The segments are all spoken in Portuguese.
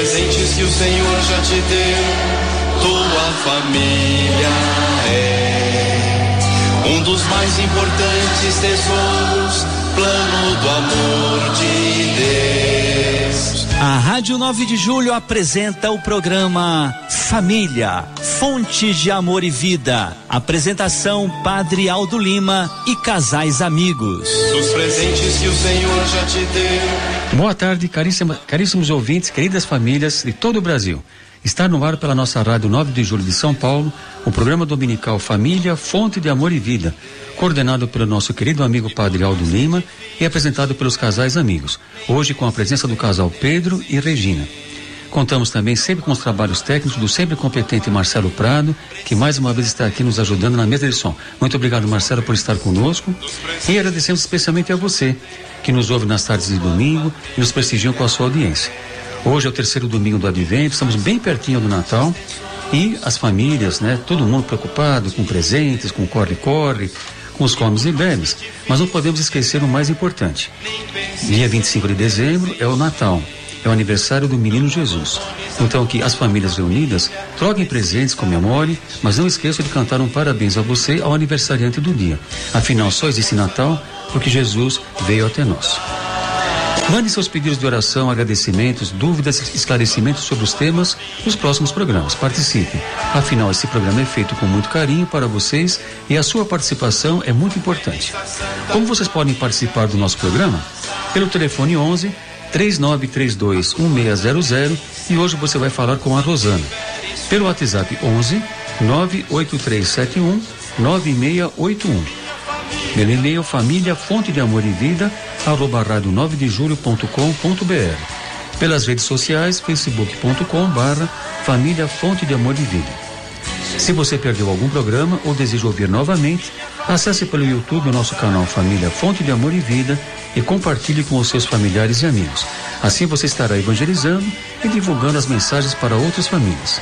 presentes que o Senhor já te deu, tua família é um dos mais importantes tesouros, plano do amor de Deus. A Rádio 9 de Julho apresenta o programa Família, Fonte de Amor e Vida. Apresentação Padre Aldo Lima e casais amigos. Os presentes que o Senhor já te deu. Boa tarde, caríssimos ouvintes, queridas famílias de todo o Brasil. Está no ar pela nossa Rádio 9 de Julho de São Paulo, o programa dominical Família, Fonte de Amor e Vida, coordenado pelo nosso querido amigo Padre Aldo Lima e apresentado pelos casais amigos, hoje com a presença do casal Pedro e Regina. Contamos também sempre com os trabalhos técnicos do sempre competente Marcelo Prado, que mais uma vez está aqui nos ajudando na mesa de som. Muito obrigado, Marcelo, por estar conosco, e agradecemos especialmente a você, que nos ouve nas tardes de domingo e nos prestigiam com a sua audiência. Hoje é o terceiro domingo do Advento, estamos bem pertinho do Natal e as famílias, né? Todo mundo preocupado com presentes, com corre-corre, com os comes e bebes, mas não podemos esquecer o mais importante. Dia 25 de dezembro é o Natal, é o aniversário do menino Jesus. Então que as famílias reunidas troquem presentes, comemorem, mas não esqueçam de cantar um parabéns a você ao aniversariante do dia. Afinal, só existe Natal porque Jesus veio até nós. Mande seus pedidos de oração, agradecimentos, dúvidas, esclarecimentos sobre os temas dos próximos programas. Participe. Afinal, esse programa é feito com muito carinho para vocês e a sua participação é muito importante. Como vocês podem participar do nosso programa? Pelo telefone 11 3932 1600, e hoje você vai falar com a Rosana. Pelo WhatsApp 11 98371 9681. Pelo e-mail família fonte de amor e vida @radio9dejulho.com.br. Pelas redes sociais facebook.com/família fonte de amor e vida. Se você perdeu algum programa ou deseja ouvir novamente, acesse pelo YouTube o nosso canal Família Fonte de Amor e Vida e compartilhe com os seus familiares e amigos. Assim você estará evangelizando e divulgando as mensagens para outras famílias.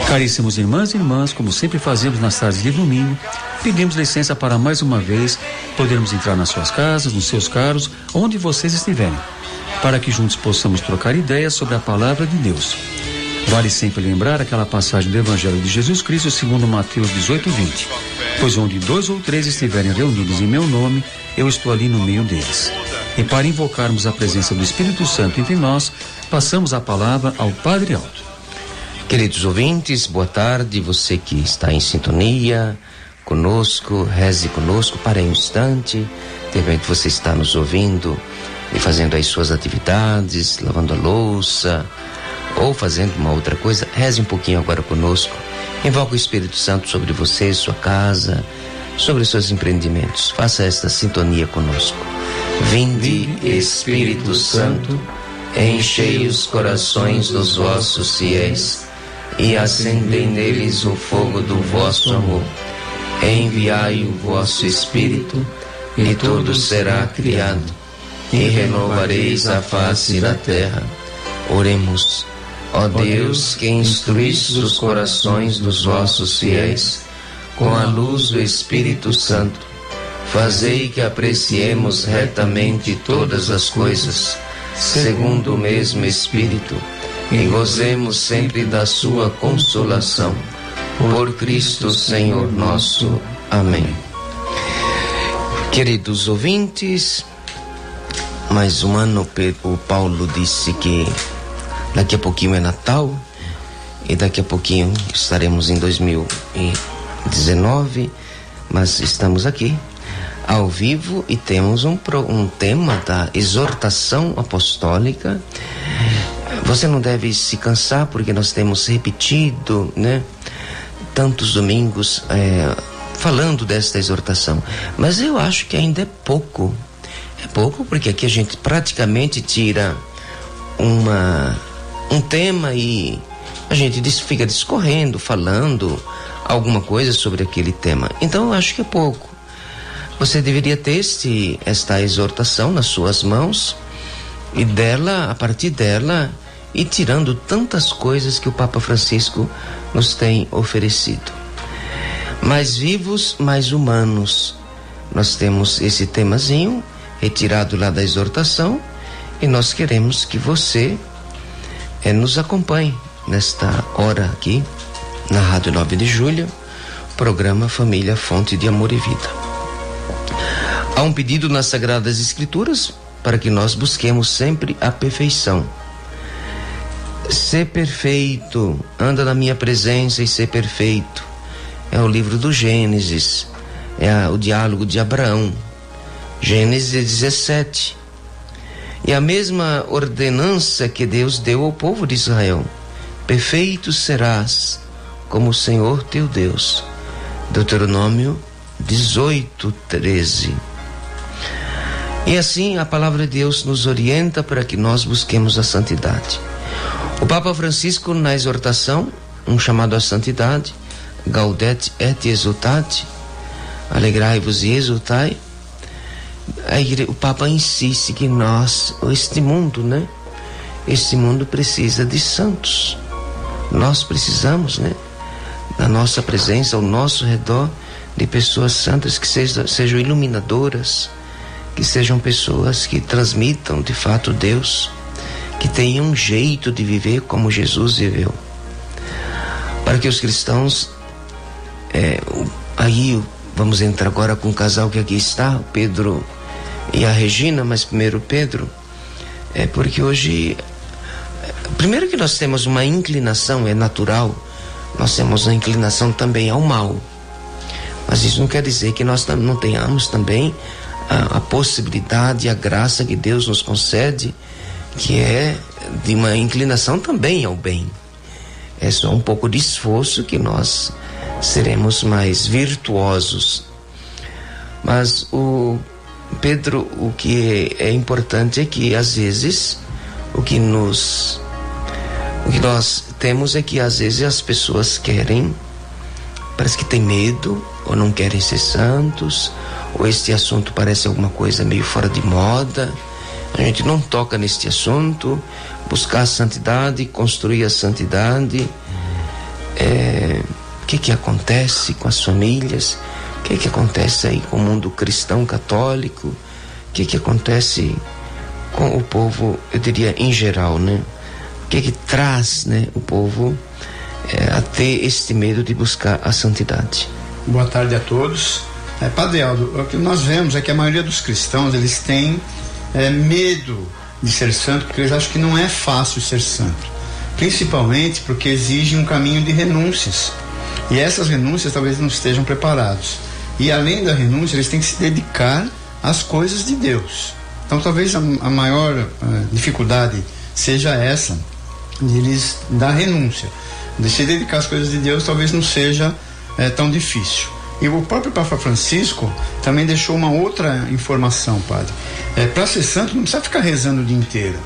Caríssimos irmãs e irmãs, como sempre fazemos nas tardes de domingo, pedimos licença para mais uma vez podermos entrar nas suas casas, nos seus carros, onde vocês estiverem, para que juntos possamos trocar ideias sobre a palavra de Deus. Vale sempre lembrar aquela passagem do Evangelho de Jesus Cristo segundo Mateus 18:20. Pois onde 2 ou 3 estiverem reunidos em meu nome, eu estou ali no meio deles. E para invocarmos a presença do Espírito Santo entre nós, passamos a palavra ao Padre Aldo. Queridos ouvintes, boa tarde, você que está em sintonia conosco, reze conosco, para um instante, de repente você está nos ouvindo e fazendo as suas atividades, lavando a louça ou fazendo uma outra coisa, reze um pouquinho agora conosco, invoca o Espírito Santo sobre você, sua casa, sobre os seus empreendimentos, faça esta sintonia conosco. Vinde, Espírito Santo, enchei os corações dos vossos fiéis e acendei neles o fogo do vosso amor. Enviai o vosso Espírito, e tudo será criado, e renovareis a face da terra. Oremos. Ó Deus, que instruísse os corações dos vossos fiéis com a luz do Espírito Santo, fazei que apreciemos retamente todas as coisas, segundo o mesmo Espírito, e gozemos sempre da sua consolação. Por Cristo Senhor nosso. Amém. Queridos ouvintes, mais um ano o Paulo disse que daqui a pouquinho é Natal e daqui a pouquinho estaremos em 2019, mas estamos aqui ao vivo e temos um tema da exortação apostólica. Você não deve se cansar porque nós temos repetido, né, tantos domingos falando desta exortação, mas eu acho que ainda é pouco porque aqui a gente praticamente tira um tema e a gente fica discorrendo, falando alguma coisa sobre aquele tema. Então eu acho que é pouco. Você deveria ter esta exortação nas suas mãos e a partir dela, ir tirando tantas coisas que o Papa Francisco nos tem oferecido. Mais vivos, mais humanos. Nós temos esse temazinho retirado lá da exortação e nós queremos que você nos acompanhe nesta hora aqui, na Rádio 9 de Julho, programa Família, Fonte de Amor e Vida. Há um pedido nas Sagradas Escrituras para que nós busquemos sempre a perfeição. Ser perfeito, anda na minha presença e ser perfeito. É o livro do Gênesis, é o diálogo de Abraão, Gênesis 17. E a mesma ordenança que Deus deu ao povo de Israel: perfeito serás como o Senhor teu Deus. Deuteronômio 18:13. E assim a palavra de Deus nos orienta para que nós busquemos a santidade. O Papa Francisco, na exortação, um chamado à santidade, Gaudete et Exultate, alegrai-vos e exultai, o Papa insiste que este mundo, né? Este mundo precisa de santos. Nós precisamos, né? Na nossa presença, ao nosso redor, de pessoas santas que sejam iluminadoras, que sejam pessoas que transmitam de fato Deus, que tenham um jeito de viver como Jesus viveu. Para que os cristãos, aí vamos entrar agora com o casal que aqui está, o Pedro e a Regina, mas primeiro o Pedro, porque hoje, primeiro que nós temos uma inclinação, é natural, nós temos uma inclinação também ao mal, mas isso não quer dizer que nós não tenhamos também a possibilidade, a graça que Deus nos concede, que é de uma inclinação também ao bem. É só um pouco de esforço que nós seremos mais virtuosos. Mas Pedro, o que é importante é que às vezes o que nós temos é que às vezes as pessoas parece que tem medo, ou não querem ser santos, ou este assunto parece alguma coisa meio fora de moda. A gente não toca neste assunto. Buscar a santidade, construir a santidade. O que acontece com as famílias? O que acontece aí com o mundo cristão católico? O que acontece com o povo, eu diria, em geral, né? O que traz, né, o povo a ter este medo de buscar a santidade? Boa tarde a todos. Padre Aldo, o que nós vemos é que a maioria dos cristãos, eles têm medo de ser santo, porque eles acham que não é fácil ser santo, principalmente porque exige um caminho de renúncias, e essas renúncias talvez não estejam preparados, e além da renúncia eles têm que se dedicar às coisas de Deus. Então talvez a maior dificuldade seja essa, de eles dar renúncia, de se dedicar às coisas de Deus. Talvez não seja tão difícil. E o próprio Papa Francisco também deixou uma outra informação, padre. Para ser santo não precisa ficar rezando o dia inteiro.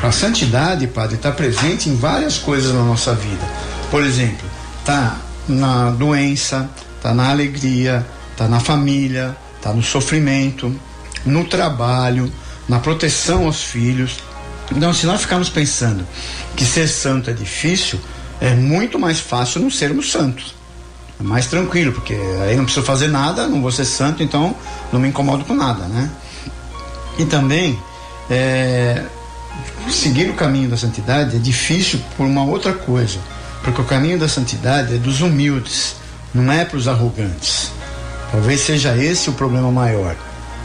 A santidade, padre, está presente em várias coisas na nossa vida. Por exemplo, está na doença, está na alegria, está na família, está no sofrimento, no trabalho, na proteção aos filhos. Então, se nós ficarmos pensando que ser santo é difícil, é muito mais fácil não sermos santos. É mais tranquilo, porque aí não preciso fazer nada, não vou ser santo, então não me incomodo com nada, né? E também seguir o caminho da santidade é difícil por uma outra coisa, porque o caminho da santidade é dos humildes, não é para os arrogantes. Talvez seja esse o problema maior,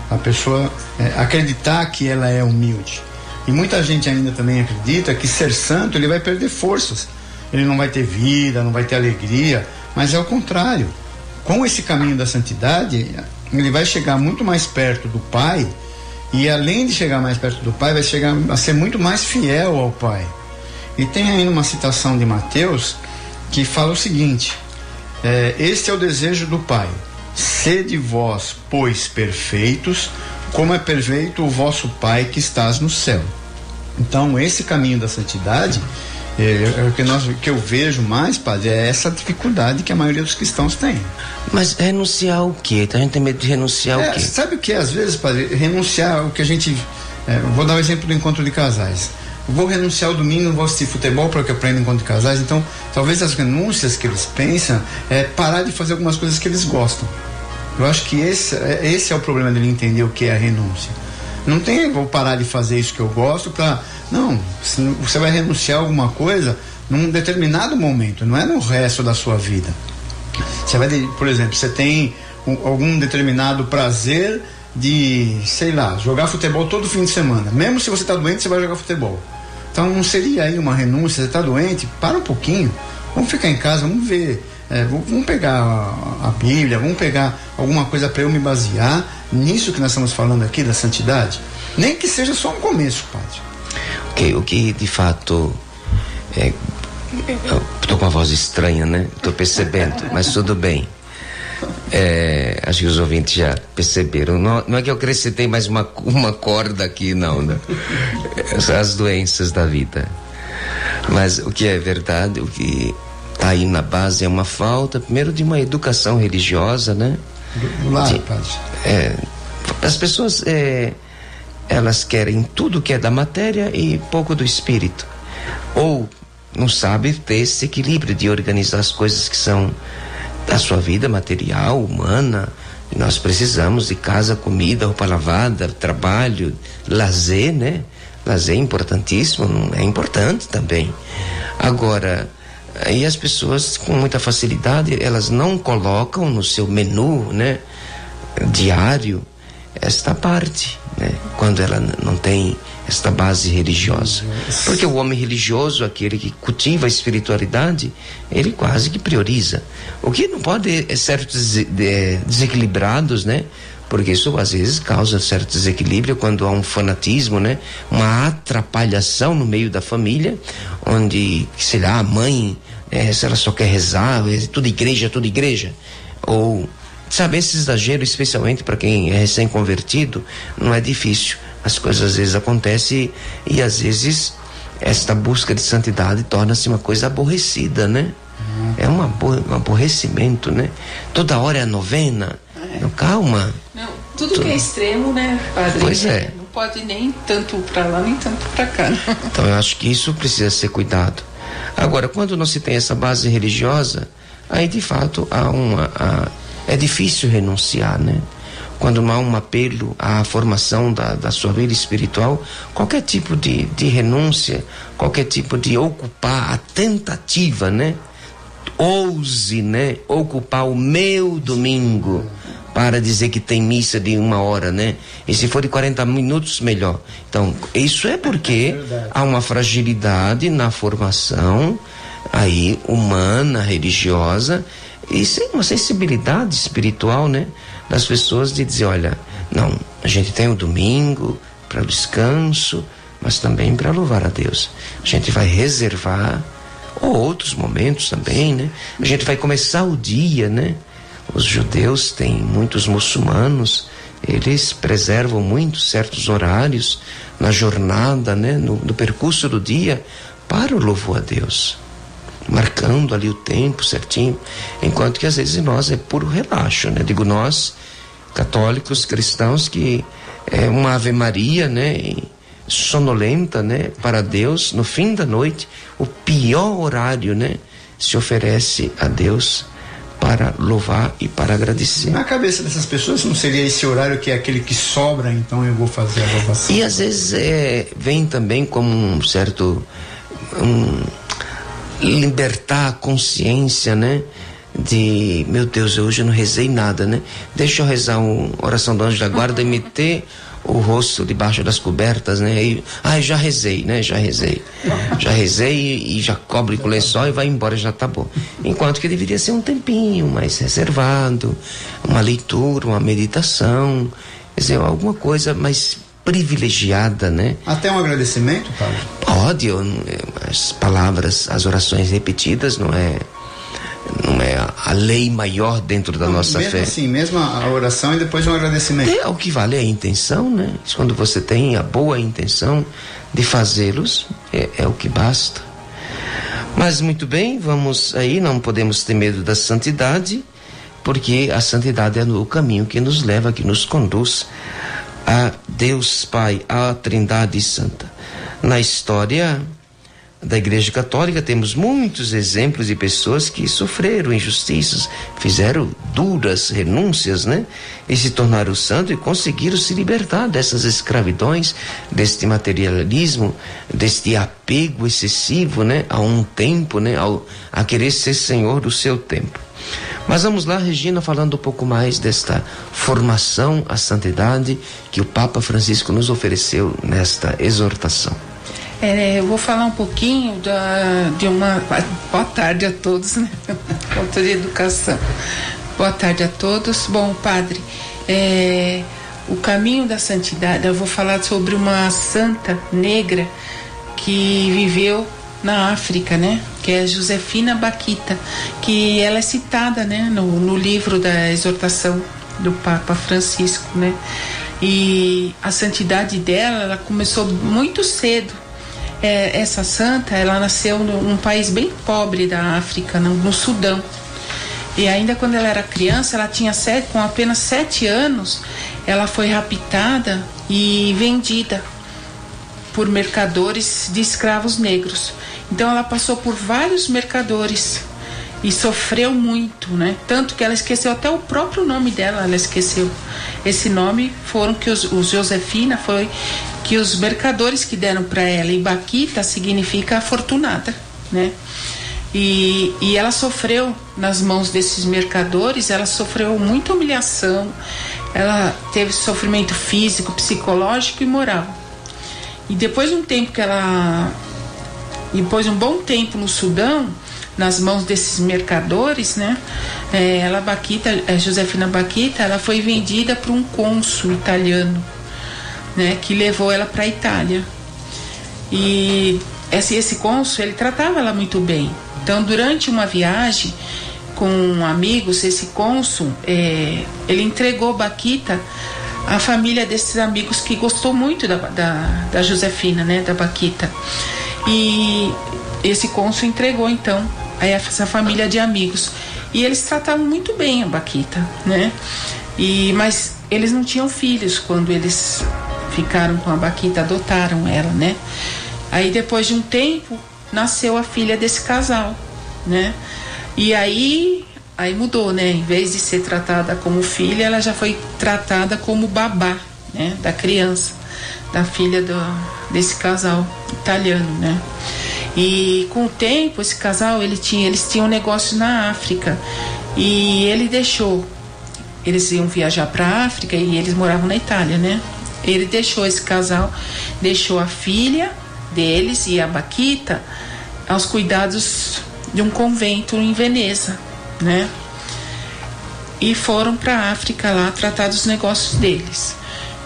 a pessoa acreditar que ela é humilde. E muita gente ainda também acredita que ser santo ele vai perder forças, ele não vai ter vida, não vai ter alegria. Mas é o contrário. Com esse caminho da santidade, ele vai chegar muito mais perto do Pai, e além de chegar mais perto do Pai, vai chegar a ser muito mais fiel ao Pai. E tem ainda uma citação de Mateus que fala o seguinte: este é o desejo do Pai, sede vós, pois, perfeitos, como é perfeito o vosso Pai que estás no céu. Então, esse caminho da santidade, que eu vejo mais, padre, é essa dificuldade que a maioria dos cristãos tem. Mas renunciar ao quê? A gente tem medo de renunciar ao quê? Sabe o que é, às vezes, padre? Renunciar ao que a gente... vou dar o exemplo do encontro de casais. Vou renunciar ao domingo, não vou assistir futebol para que eu aprenda encontro de casais. Então, talvez as renúncias que eles pensam é parar de fazer algumas coisas que eles gostam. Eu acho que esse é o problema dele entender o que é a renúncia. Não tem, vou parar de fazer isso que eu gosto não, você vai renunciar a alguma coisa num determinado momento, não é no resto da sua vida. Você vai, por exemplo, você tem algum determinado prazer de, sei lá, jogar futebol todo fim de semana. Mesmo se você está doente, você vai jogar futebol. Então não seria aí uma renúncia? Você está doente? Para um pouquinho, vamos ficar em casa, vamos ver, vamos pegar a Bíblia, vamos pegar alguma coisa para eu me basear nisso que nós estamos falando aqui, da santidade. Nem que seja só um começo, padre. Ok, o que de fato eu tô com uma voz estranha, né? Tô percebendo, mas tudo bem. Acho que os ouvintes já perceberam. Não é que eu acrescentei mais uma corda aqui, não, né? As doenças da vida. Mas o que é verdade, o que tá aí na base é uma falta, primeiro, de uma educação religiosa, né? Do lado, padre. As pessoas, elas querem tudo que é da matéria e pouco do espírito. Ou não sabe ter esse equilíbrio de organizar as coisas que são da sua vida material, humana. E nós precisamos de casa, comida, roupa lavada, trabalho, lazer, né? Lazer é importantíssimo, é importante também. Agora, aí as pessoas com muita facilidade, elas não colocam no seu menu, né, diário, esta parte, né, quando ela não tem esta base religiosa. Porque o homem religioso, aquele que cultiva a espiritualidade, ele quase que prioriza. O que não pode é certos desequilibrados, né? Porque isso às vezes causa certo desequilíbrio quando há um fanatismo, né? Uma atrapalhação no meio da família, onde, sei lá, a mãe, se ela só quer rezar, tudo igreja. Ou, sabe, esse exagero, especialmente para quem é recém-convertido, não é difícil. As coisas às vezes acontecem e às vezes esta busca de santidade torna-se uma coisa aborrecida, né? É um aborrecimento, né? Toda hora é a novena. Não, calma. Não, tudo que é extremo, né, padre? Pois é. Não pode nem tanto para lá, nem tanto para cá. Então eu acho que isso precisa ser cuidado. Agora, quando não se tem essa base religiosa, aí de fato é difícil renunciar, né? Quando não há um apelo à formação da sua vida espiritual, qualquer tipo de renúncia, qualquer tipo de ocupar a tentativa, né? Ouse, né? Ocupar o meu domingo para dizer que tem missa de 1 hora, né? E se for de 40 minutos, melhor. Então, isso é porque há uma fragilidade na formação aí humana, religiosa, e sem uma sensibilidade espiritual, né? Das pessoas de dizer, olha, não, a gente tem o domingo para o descanso, mas também para louvar a Deus. A gente vai reservar, ou outros momentos também, né? A gente vai começar o dia, né? Os judeus têm muitos muçulmanos, eles preservam muito certos horários na jornada, né? No percurso do dia para o louvor a Deus, marcando ali o tempo certinho, enquanto que às vezes nós é puro relaxo, né? Digo nós, católicos, cristãos, que é uma Ave Maria, né? Sonolenta, né? Para Deus, no fim da noite, o pior horário, né? Se oferece a Deus para louvar e para agradecer. Na cabeça dessas pessoas não seria esse horário que é aquele que sobra, então eu vou fazer a louvação? E às vezes vem também como um certo libertar a consciência, né? De, meu Deus, hoje eu não rezei nada, né? Deixa eu rezar uma oração do anjo da guarda e meter o rosto debaixo das cobertas, né? E, já rezei, né? Já rezei e já cobre com o lençol e vai embora, já tá bom. Enquanto que deveria ser um tempinho mais reservado, uma leitura, uma meditação, quer dizer, alguma coisa mais privilegiada, né? Até um agradecimento, padre? Pode, as palavras, as orações repetidas não é a lei maior dentro da nossa mesmo fé. Assim, mesmo a oração e depois um agradecimento. O que vale é a intenção, né? Quando você tem a boa intenção de fazê-los, é o que basta. Mas muito bem, vamos aí, não podemos ter medo da santidade, porque a santidade é o caminho que nos leva, que nos conduz a Deus Pai, a Trindade Santa. Na história da Igreja Católica temos muitos exemplos de pessoas que sofreram injustiças, fizeram duras renúncias, né? E se tornaram santos e conseguiram se libertar dessas escravidões, deste materialismo, deste apego excessivo, né? A um tempo, né? A querer ser senhor do seu tempo. Mas vamos lá, Regina, falando um pouco mais desta formação à santidade que o Papa Francisco nos ofereceu nesta exortação. Eu vou falar um pouquinho de uma... Boa tarde a todos, né? Falta de educação. Boa tarde a todos. Bom, padre, o caminho da santidade, eu vou falar sobre uma santa negra que viveu na África, né? Que é Josefina Bakhita, que ela é citada, né? No livro da exortação do Papa Francisco, né? E a santidade dela, ela começou muito cedo. Essa santa, ela nasceu num país bem pobre da África, no Sudão. E ainda quando ela era criança, ela tinha com apenas 7 anos, ela foi raptada e vendida por mercadores de escravos negros. Então ela passou por vários mercadores e sofreu muito, né? Tanto que ela esqueceu até o próprio nome dela, ela esqueceu. Esse nome foram que os Josefina foi que os mercadores que deram para ela, e Bakhita significa afortunada, né? E ela sofreu nas mãos desses mercadores, ela sofreu muita humilhação, ela teve sofrimento físico, psicológico e moral. E depois de um tempo depois de um bom tempo no Sudão, nas mãos desses mercadores, né? Josefina Bakhita, ela foi vendida para um cônsul italiano, né? Que levou ela para a Itália. E esse cônsul, ele tratava ela muito bem. Então, durante uma viagem com amigos, esse cônsul, ele entregou Bakhita à família desses amigos, que gostou muito da Josefina, né? Da Bakhita. E esse cônsul entregou então a essa família de amigos, e eles tratavam muito bem a Bakhita, né? Mas eles não tinham filhos quando eles ficaram com a Bakhita, adotaram ela, né? Aí depois de um tempo nasceu a filha desse casal, né? E aí mudou, né? Em vez de ser tratada como filha, ela já foi tratada como babá, né? Da criança, da filha desse casal italiano, né? E com o tempo, esse casal, eles tinham negócio na África, e eles iam viajar para a África e eles moravam na Itália, né? Ele deixou esse casal, deixou a filha deles e a Bakhita aos cuidados de um convento em Veneza, né? E foram para a África lá tratar dos negócios deles.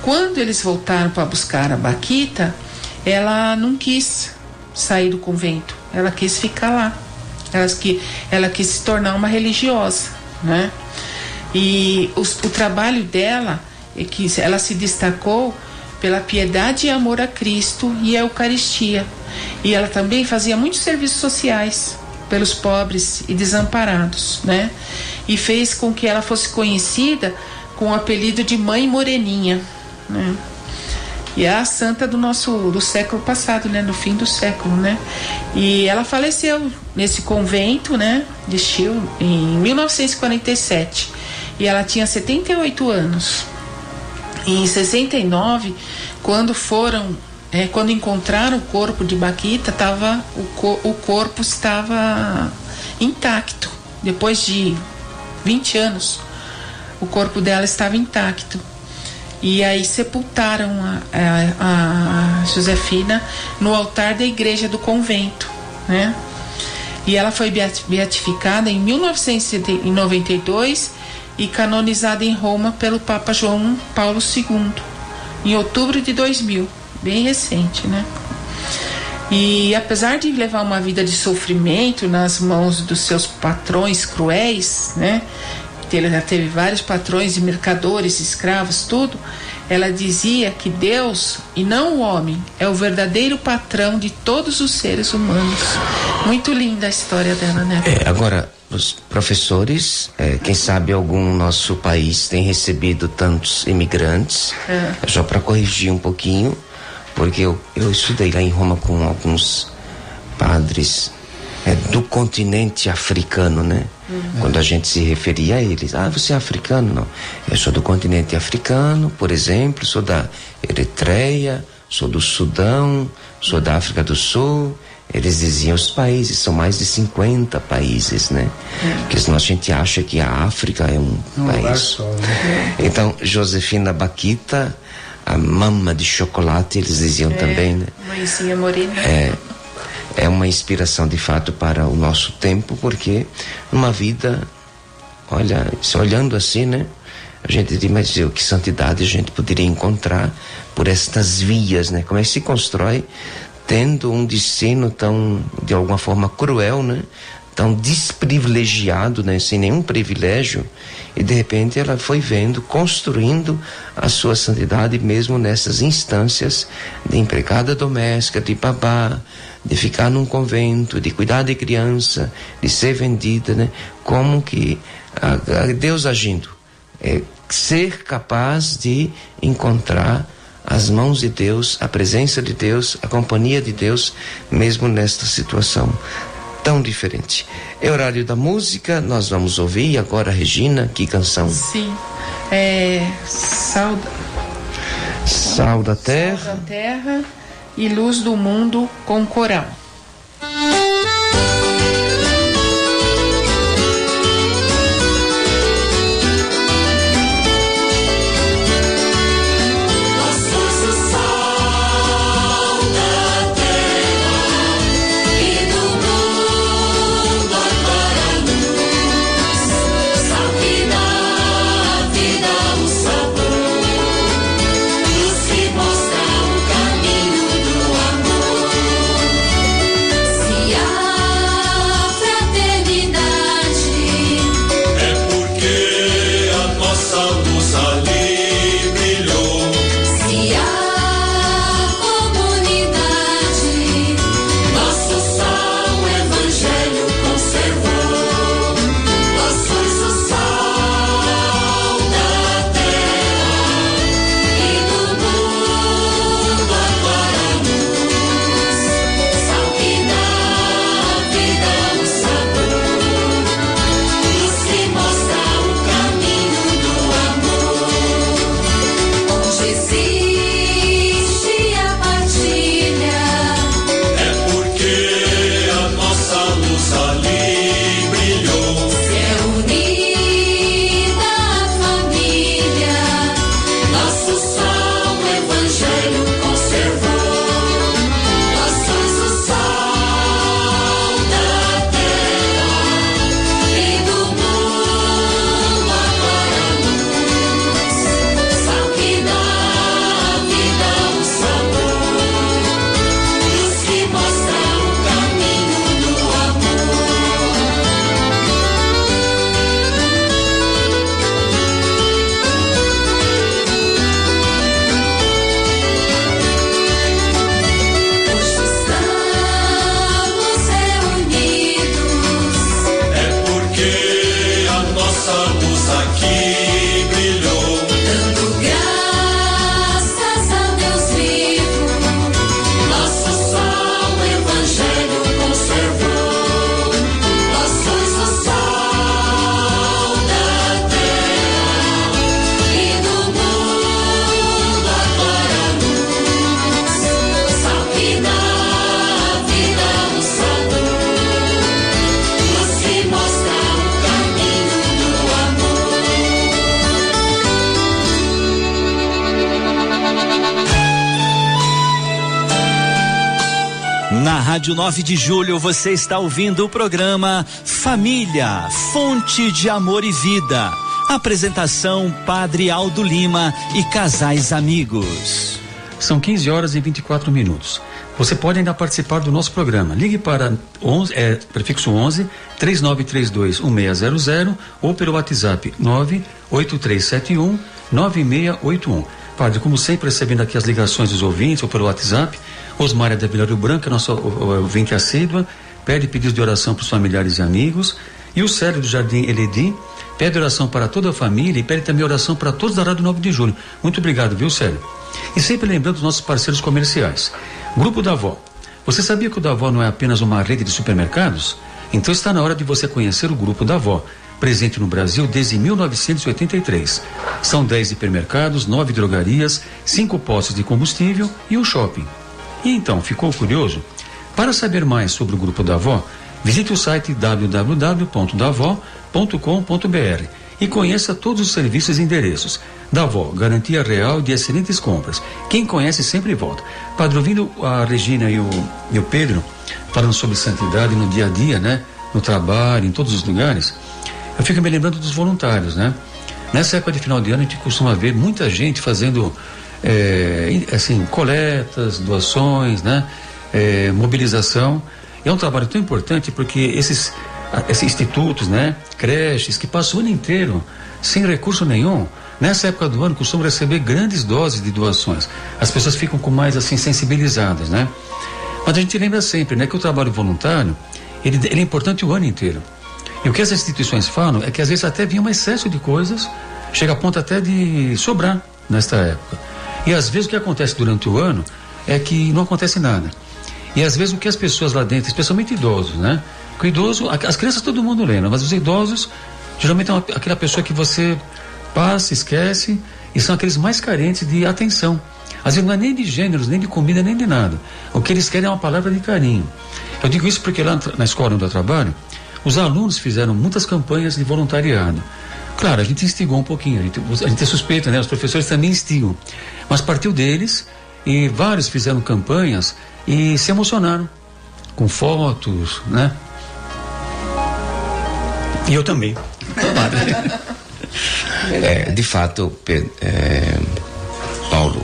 Quando eles voltaram para buscar a Bakhita, ela não quis sair do convento, ela quis ficar lá, ela quis se tornar uma religiosa, né? E o trabalho dela é que ela se destacou pela piedade e amor a Cristo e a Eucaristia, e ela também fazia muitos serviços sociais pelos pobres e desamparados, né? E fez com que ela fosse conhecida com o apelido de Mãe Moreninha, né? E é a santa do século passado, né? No fim do século, né? E ela faleceu nesse convento, né? De Chile, em 1947. E ela tinha 78 anos. E em 69, quando encontraram o corpo de Bakhita, o corpo estava intacto. Depois de 20 anos, o corpo dela estava intacto. E aí sepultaram a Josefina no altar da igreja do convento, né? E ela foi beatificada em 1992 e canonizada em Roma pelo Papa João Paulo II, em outubro de 2000, bem recente, né? E apesar de levar uma vida de sofrimento nas mãos dos seus patrões cruéis, né? Ela já teve vários patrões de mercadores, escravos, tudo. Ela dizia que Deus, e não o homem, é o verdadeiro patrão de todos os seres humanos. Muito linda a história dela, né? Agora, os professores, quem sabe algum nosso país tem recebido tantos imigrantes, só para corrigir um pouquinho, porque eu estudei lá em Roma com alguns padres do continente africano, né? Quando a gente se referia a eles, você é africano? Não, eu sou do continente africano, por exemplo, sou da Eritreia, sou do Sudão, sou da África do Sul. Eles diziam os países, são mais de 50 países, né? Porque senão a gente acha que a África é um país só, né? Então, Josefina Bakhita, a mama de chocolate, eles diziam também, né? Mãezinha morena. É uma inspiração de fato para o nosso tempo, porque numa vida, olhando assim, né? A gente diz, mas que santidade a gente poderia encontrar por estas vias, né? Como é que se constrói tendo um destino tão, de alguma forma, cruel, né? Tão desprivilegiado, né? Sem nenhum privilégio, e de repente ela foi vendo, construindo a sua santidade mesmo nessas instâncias de empregada doméstica, de babá, de ficar num convento, de cuidar de criança, de ser vendida, né? Como que Deus agindo, ser capaz de encontrar as mãos de Deus, a presença de Deus, a companhia de Deus, mesmo nesta situação tão diferente. É horário da música, nós vamos ouvir agora, Regina, que canção? Sim, Sal da Terra. Sal da Terra e Luz do Mundo com coral. Na Rádio 9 de Julho você está ouvindo o programa Família, Fonte de Amor e Vida. Apresentação Padre Aldo Lima e casais amigos. São 15h24. Você pode ainda participar do nosso programa. Ligue para prefixo 11 3932 1600 ou pelo WhatsApp 98371 9681. Padre, como sempre, recebendo aqui as ligações dos ouvintes ou pelo WhatsApp. Osmária da Vila Rio Branco, nossa ouvinte assídua, pede pedidos de oração para os familiares e amigos. E o Célio do Jardim Eledi pede oração para toda a família e pede também oração para todos da Rádio 9 de Julho. Muito obrigado, viu, Célio? E sempre lembrando os nossos parceiros comerciais. Grupo da Avó. Você sabia que o Davó não é apenas uma rede de supermercados? Então está na hora de você conhecer o Grupo Davó, presente no Brasil desde 1983. São 10 hipermercados, 9 drogarias, 5 postos de combustível e um shopping. E então, ficou curioso? Para saber mais sobre o Grupo Davó, visite o site www.davó.com.br e conheça todos os serviços e endereços. Davó, garantia real de excelentes compras. Quem conhece sempre volta. Padre, ouvindo a Regina e o Pedro falando sobre santidade no dia a dia, né? No trabalho, em todos os lugares, eu fico me lembrando dos voluntários, né? Nessa época de final de ano a gente costuma ver muita gente fazendo coletas, doações, né? Mobilização. É um trabalho tão importante porque esses institutos, né? Creches que passam o ano inteiro sem recurso nenhum, nessa época do ano costumam receber grandes doses de doações. As pessoas ficam com mais sensibilizadas, né? Mas a gente lembra sempre, né? Que o trabalho voluntário ele é importante o ano inteiro. E o que essas instituições falam é que às vezes até vinha um excesso de coisas, chega a ponto até de sobrar nesta época. E às vezes o que acontece durante o ano é que não acontece nada. E às vezes o que as pessoas lá dentro, especialmente idosos, né? Porque o idoso, as crianças todo mundo lembra, mas os idosos geralmente é aquela pessoa que você passa, esquece, e são aqueles mais carentes de atenção. Às vezes não é nem de gêneros, nem de comida, nem de nada. O que eles querem é uma palavra de carinho. Eu digo isso porque lá na escola onde eu trabalho, os alunos fizeram muitas campanhas de voluntariado. Claro, a gente instigou um pouquinho, a gente é suspeita, né? Os professores também instigam. Mas partiu deles e vários fizeram campanhas e se emocionaram com fotos, né? E eu também. De fato, Paulo,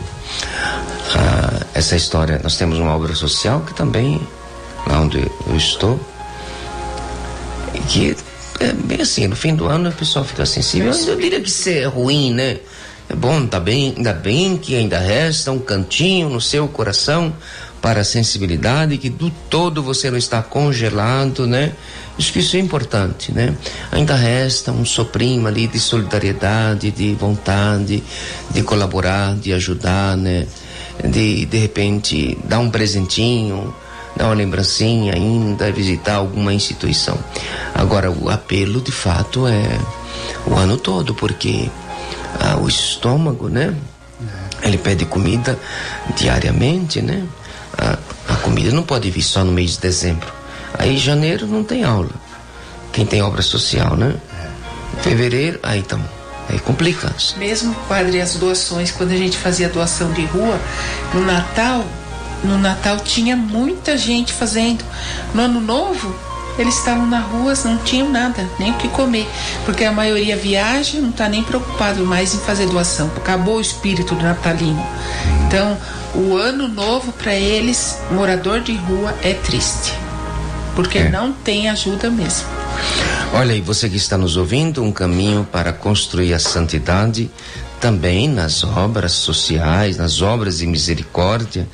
essa história, nós temos uma obra social que também, lá onde eu estou, que é bem assim, no fim do ano o pessoal fica sensível. Eu diria que isso é ruim, né? É bom, tá bem, ainda bem que ainda resta um cantinho no seu coração para a sensibilidade, que do todo você não está congelado, né? Isso é importante, né? Ainda resta um soprinho ali de solidariedade, de vontade de colaborar, de ajudar, né? De repente dar um presentinho, dar uma lembrancinha ainda, visitar alguma instituição. Agora o apelo de fato é o ano todo, porque o estômago, né? Ele pede comida diariamente, né? A comida não pode vir só no mês de dezembro. Aí janeiro não tem aula. Quem tem obra social, né? Fevereiro, aí complica. Mesmo, padre, as doações, quando a gente fazia doação de rua, no Natal tinha muita gente fazendo. No Ano Novo, eles estavam na rua, não tinham nada, nem o que comer, porque a maioria viaja, não está nem preocupado mais em fazer doação, acabou o espírito do natalino. Então, o Ano Novo para eles, morador de rua, é triste, porque não tem ajuda mesmo. Olha aí, você que está nos ouvindo, um caminho para construir a santidade também nas obras sociais, nas obras de misericórdia,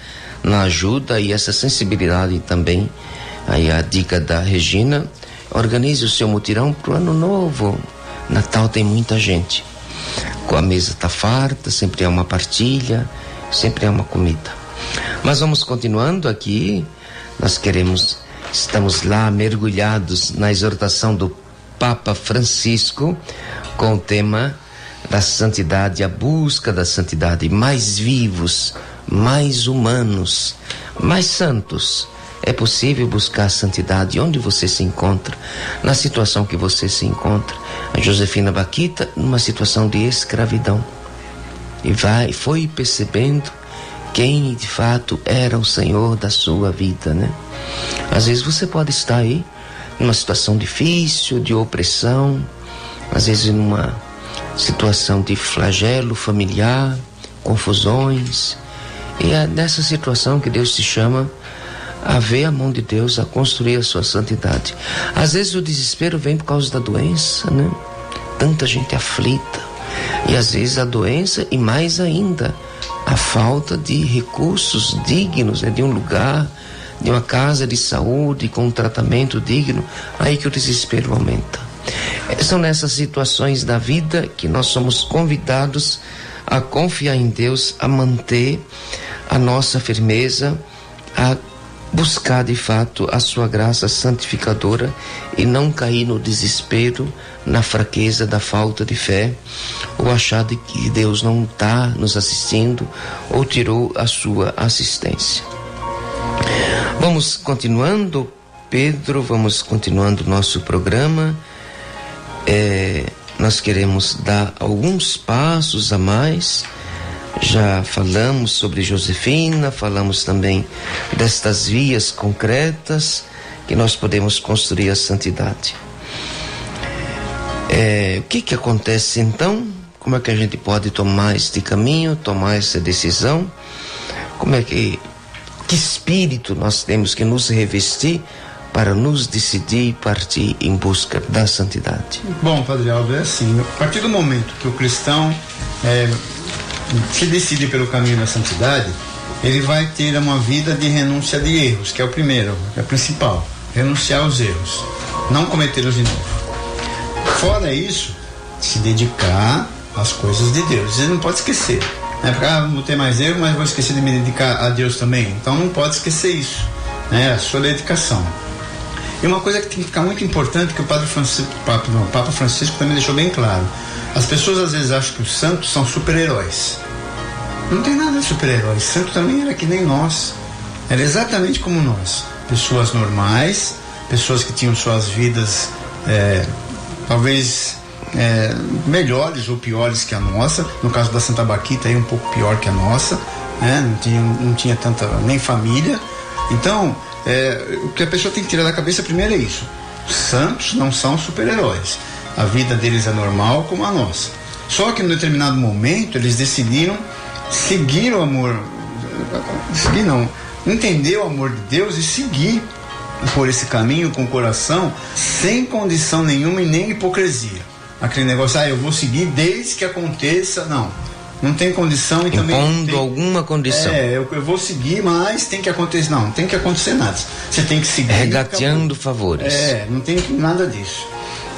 na ajuda e essa sensibilidade também. Aí a dica da Regina: organize o seu mutirão para o Ano Novo. Natal tem muita gente, a mesa está farta, sempre é uma partilha, sempre é uma comida. Mas vamos continuando aqui. Estamos lá mergulhados na exortação do Papa Francisco com o tema da santidade, a busca da santidade, mais vivos, mais humanos, mais santos. É possível buscar a santidade onde você se encontra, na situação que você se encontra. A Josefina Baquita, numa situação de escravidão, e foi percebendo quem de fato era o Senhor da sua vida, né? Às vezes você pode estar aí numa situação difícil, de opressão, às vezes numa situação de flagelo familiar, confusões, e é nessa situação que Deus te chama a ver a mão de Deus, a construir a sua santidade. Às vezes o desespero vem por causa da doença, né? Tanta gente aflita, e às vezes a doença, e mais ainda a falta de recursos dignos, né? De um lugar, de uma casa de saúde com um tratamento digno, aí que o desespero aumenta. São nessas situações da vida que nós somos convidados a confiar em Deus, a manter a nossa firmeza, a buscar de fato a sua graça santificadora e não cair no desespero, na fraqueza da falta de fé, ou achar de que Deus não está nos assistindo ou tirou a sua assistência. Vamos continuando, Pedro, vamos continuando nosso programa. Nós queremos dar alguns passos a mais. Já falamos sobre Josefina, falamos também destas vias concretas que nós podemos construir a santidade. O que acontece então? Como é que a gente pode tomar este caminho, tomar essa decisão? Que espírito nós temos que nos revestir para nos decidir e partir em busca da santidade? Bom, Padre Aldo, é assim, a partir do momento que o cristão se decide pelo caminho da santidade, ele vai ter uma vida de renúncia de erros, que é o primeiro, que é o principal, renunciar aos erros, não cometê-los de novo. Fora isso, se dedicar às coisas de Deus. Ele não pode esquecer, né? Porque não ter mais erro, mas vou esquecer de me dedicar a Deus também. Então não pode esquecer isso, né? A sua dedicação. E uma coisa que tem que ficar muito importante, que o Papa Francisco também deixou bem claro: as pessoas às vezes acham que os santos são super-heróis. Não tem nada de super-herói. Santo também era que nem nós, era exatamente como nós, pessoas normais, pessoas que tinham suas vidas talvez melhores ou piores que a nossa. No caso da Santa Baquita, aí um pouco pior que a nossa, né? Não tinha tanta nem família. Então o que a pessoa tem que tirar da cabeça primeiro é isso: os santos não são super-heróis, a vida deles é normal como a nossa. Só que em determinado momento eles decidiram seguir o amor, entender o amor de Deus e seguir por esse caminho com o coração, sem condição nenhuma e nem hipocrisia. Aquele negócio, eu vou seguir desde que aconteça, não tem condição. E também impondo alguma condição. Eu vou seguir, mas tem que acontecer. Não tem que acontecer nada. Você tem que seguir. Regateando favores. Não tem nada disso.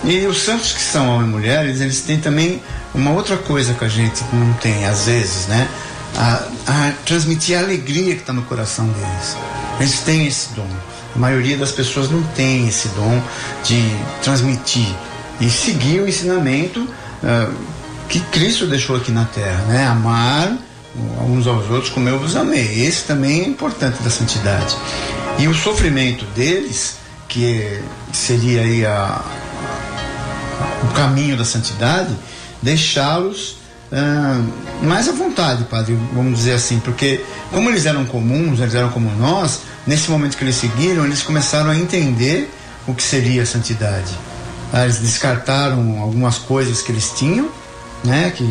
E os santos que são homens e mulheres, eles têm também uma outra coisa que a gente não tem, às vezes, né? A transmitir a alegria que está no coração deles. Eles têm esse dom. A maioria das pessoas não tem esse dom de transmitir e seguir o ensinamento que Cristo deixou aqui na terra, né? Amar uns aos outros como eu vos amei. Esse também é importante da santidade. E o sofrimento deles, que seria aí o caminho da santidade, deixá-los mais à vontade, Padre, vamos dizer assim, porque como eles eram comuns, eles eram como nós, nesse momento que eles seguiram, eles começaram a entender o que seria a santidade. Eles descartaram algumas coisas que eles tinham, né, que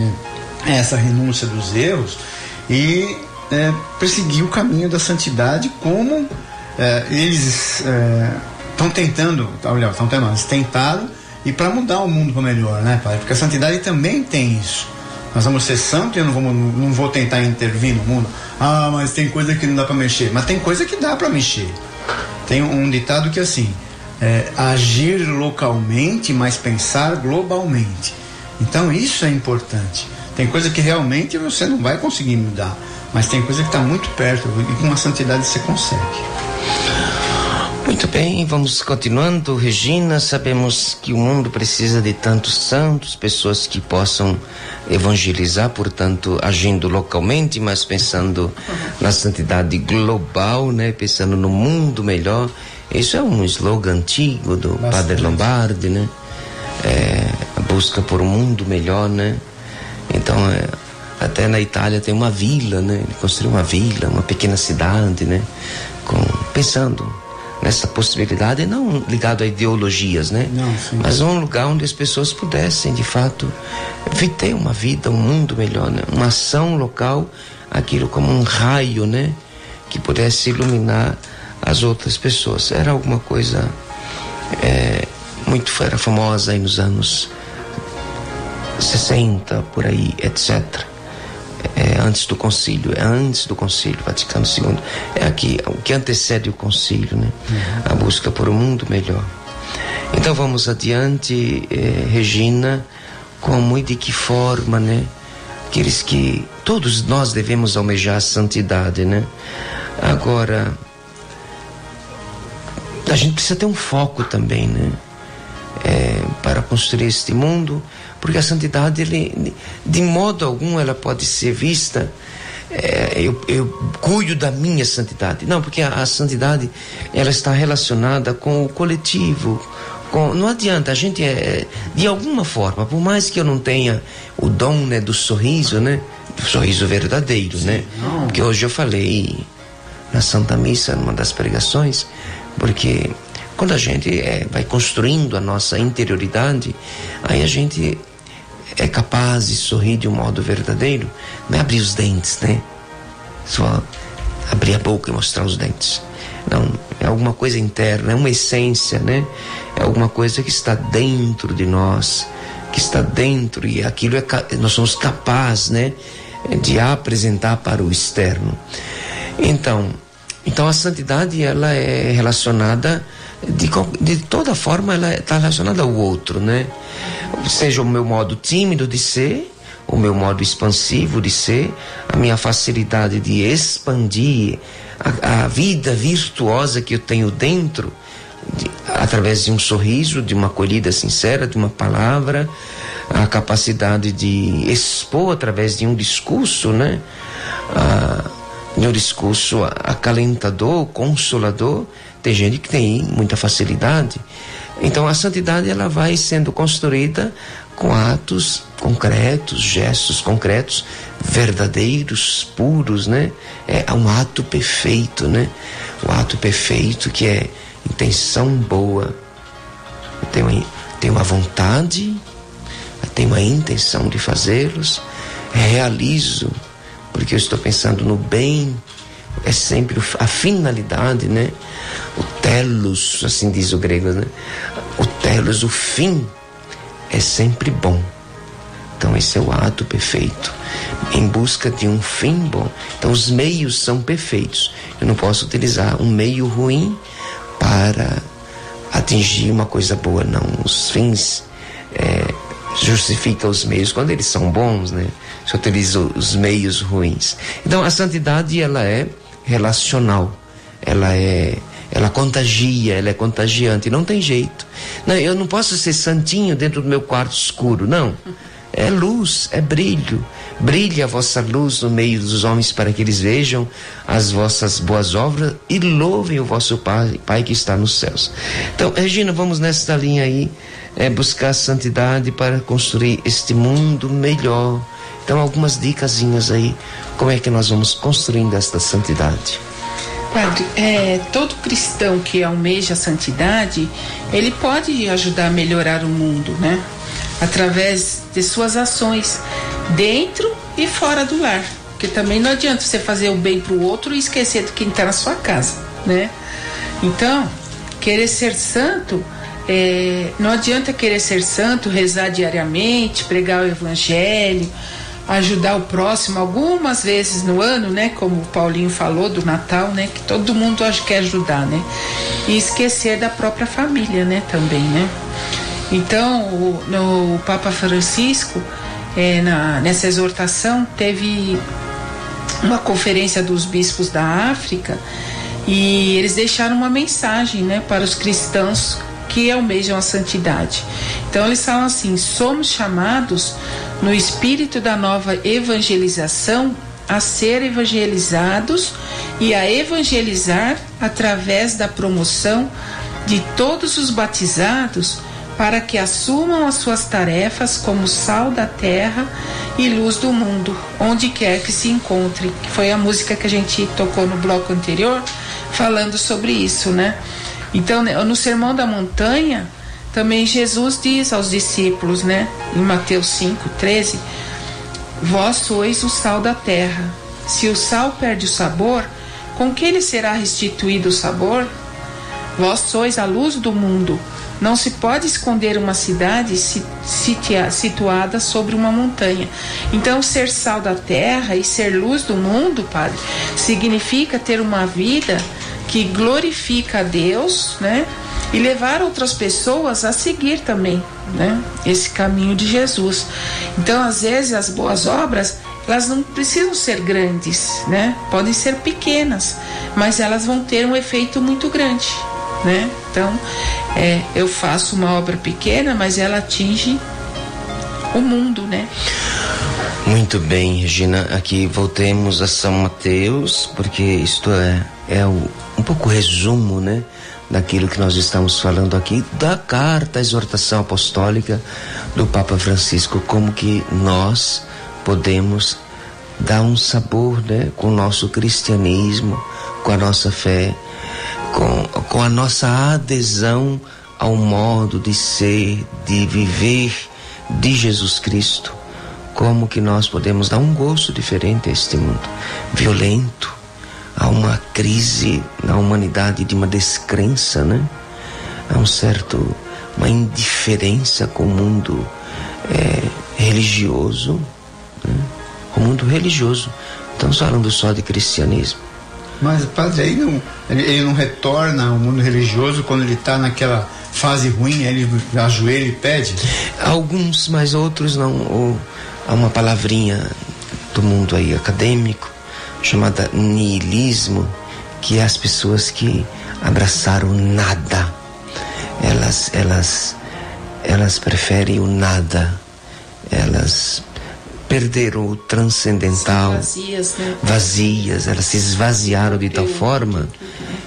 é essa renúncia dos erros, e perseguir o caminho da santidade, como eles estão tentando, eles tentaram, e para mudar o mundo para melhor, né, Pai? Porque a santidade também tem isso. Nós vamos ser santos e eu não vou tentar intervir no mundo. Mas tem coisa que não dá para mexer. Mas tem coisa que dá para mexer. Tem um ditado que é assim: agir localmente, mas pensar globalmente. Então isso é importante. Tem coisa que realmente você não vai conseguir mudar, mas tem coisa que está muito perto, e com a santidade você consegue. Muito bem, vamos continuando. Regina, sabemos que o mundo precisa de tantos santos, pessoas que possam evangelizar, portanto, agindo localmente, mas pensando na santidade global, né? Pensando no mundo melhor. Isso é um slogan antigo do Padre Lombardi, né? A busca por um mundo melhor, né? Então, até na Itália tem uma vila, né? Ele construiu uma vila, uma pequena cidade, né? Pensando nessa possibilidade, não ligado a ideologias, né? Não, sim. Mas um lugar onde as pessoas pudessem, de fato, ter uma vida, um mundo melhor, né? Uma ação local, aquilo como um raio, né? Que pudesse iluminar as outras pessoas. Era alguma coisa era famosa aí nos anos 60, por aí, etc. Antes do concílio Vaticano II, aqui o que antecede o concílio, né? A busca por um mundo melhor. Então vamos adiante, Regina, como e de que forma, né? Aqueles que todos nós devemos almejar a santidade, né? Agora, a gente precisa ter um foco também, né? Para construir este mundo, porque a santidade, de modo algum, ela pode ser vista, eu cuido da minha santidade. Não, porque a santidade, ela está relacionada com o coletivo. Não adianta, a gente de alguma forma, por mais que eu não tenha o dom, né, do sorriso, né? Do sorriso verdadeiro, né? Porque hoje eu falei na Santa Missa, numa das pregações, porque quando a gente vai construindo a nossa interioridade, aí a gente é capaz de sorrir de um modo verdadeiro. Não é abrir os dentes, né? Só abrir a boca e mostrar os dentes. Não, é alguma coisa interna, é uma essência, né? É alguma coisa que está dentro de nós, que está dentro, e aquilo nós somos capazes, né, de apresentar para o externo. Então a santidade, ela é relacionada de toda forma, ela está relacionada ao outro, né? Seja o meu modo tímido de ser, o meu modo expansivo de ser, a minha facilidade de expandir a vida virtuosa que eu tenho dentro, através de um sorriso, de uma acolhida sincera, de uma palavra, a capacidade de expor através de um discurso, né? De um discurso acalentador, consolador. Tem gente que tem muita facilidade. Então a santidade, ela vai sendo construída com atos concretos, gestos concretos, verdadeiros, puros, né? É um ato perfeito, né? O ato perfeito que é intenção boa. Eu tenho uma vontade, eu tenho uma intenção de fazê-los, realizo, porque eu estou pensando no bem. É sempre a finalidade, né? O telos, assim diz o grego, né? O telos, o fim, é sempre bom. Então esse é o ato perfeito, em busca de um fim bom. Então os meios são perfeitos. Eu não posso utilizar um meio ruim para atingir uma coisa boa, não. Os fins justificam os meios quando eles são bons, né? Se eu utilizo os meios ruins. Então a santidade, ela é relacional, ela contagia, ela é contagiante, não tem jeito. Não, eu não posso ser santinho dentro do meu quarto escuro, não. É luz, é brilho. Brilhe a vossa luz no meio dos homens, para que eles vejam as vossas boas obras e louvem o vosso Pai que está nos céus. Então, Regina, vamos nesta linha aí, buscar a santidade para construir este mundo melhor. Então, algumas dicasinhas aí, como é que nós vamos construindo esta santidade? Padre, todo cristão que almeja a santidade, ele pode ajudar a melhorar o mundo, né? Através de suas ações, dentro e fora do lar. Porque também não adianta você fazer o bem para o outro e esquecer de quem está na sua casa, né? Então, querer ser santo, não adianta querer ser santo, rezar diariamente, pregar o evangelho, ajudar o próximo algumas vezes no ano, né? Como o Paulinho falou do Natal, né? Que todo mundo quer ajudar, né? E esquecer da própria família, né? Também, né? Então, o Papa Francisco, nessa exortação, teve uma conferência dos bispos da África e eles deixaram uma mensagem, né? Para os cristãos que almejam a santidade. Então eles falam assim: somos chamados no espírito da nova evangelização a ser evangelizados e a evangelizar através da promoção de todos os batizados, para que assumam as suas tarefas como sal da terra e luz do mundo, onde quer que se encontre. Que foi a música que a gente tocou no bloco anterior, falando sobre isso, né? Então, no Sermão da Montanha, também Jesus diz aos discípulos, né? Em Mateus 5:13, vós sois o sal da terra. Se o sal perde o sabor, com que lhe será restituído o sabor? Vós sois a luz do mundo. Não se pode esconder uma cidade situada sobre uma montanha. Então, ser sal da terra e ser luz do mundo, Padre, significa ter uma vida que glorifica a Deus, né? E levar outras pessoas a seguir também, né? Esse caminho de Jesus. Então, às vezes, as boas obras, elas não precisam ser grandes, né? Podem ser pequenas, mas elas vão ter um efeito muito grande, né? Então, eu faço uma obra pequena, mas ela atinge o mundo, né? Muito bem, Regina, aqui voltemos a São Mateus, porque isto um pouco resumo, né, daquilo que nós estamos falando aqui, da carta, a exortação apostólica do Papa Francisco, como que nós podemos dar um sabor, né, com o nosso cristianismo, com a nossa fé, com a nossa adesão ao modo de ser, de viver de Jesus Cristo. Como que nós podemos dar um gosto diferente a este mundo violento, a uma crise na humanidade de uma descrença, né? A uma indiferença com o mundo religioso, né? O mundo religioso. Estamos falando só de cristianismo. Mas, padre, aí ele não retorna ao mundo religioso quando ele está naquela fase ruim, ele ajoelha e pede? Alguns, mas outros não. Há uma palavrinha do mundo aí acadêmico chamada niilismo, que é as pessoas que abraçaram nada. Elas preferem o nada. Elas perderam o transcendental. Vazias, né? Vazias, elas se esvaziaram de tal forma.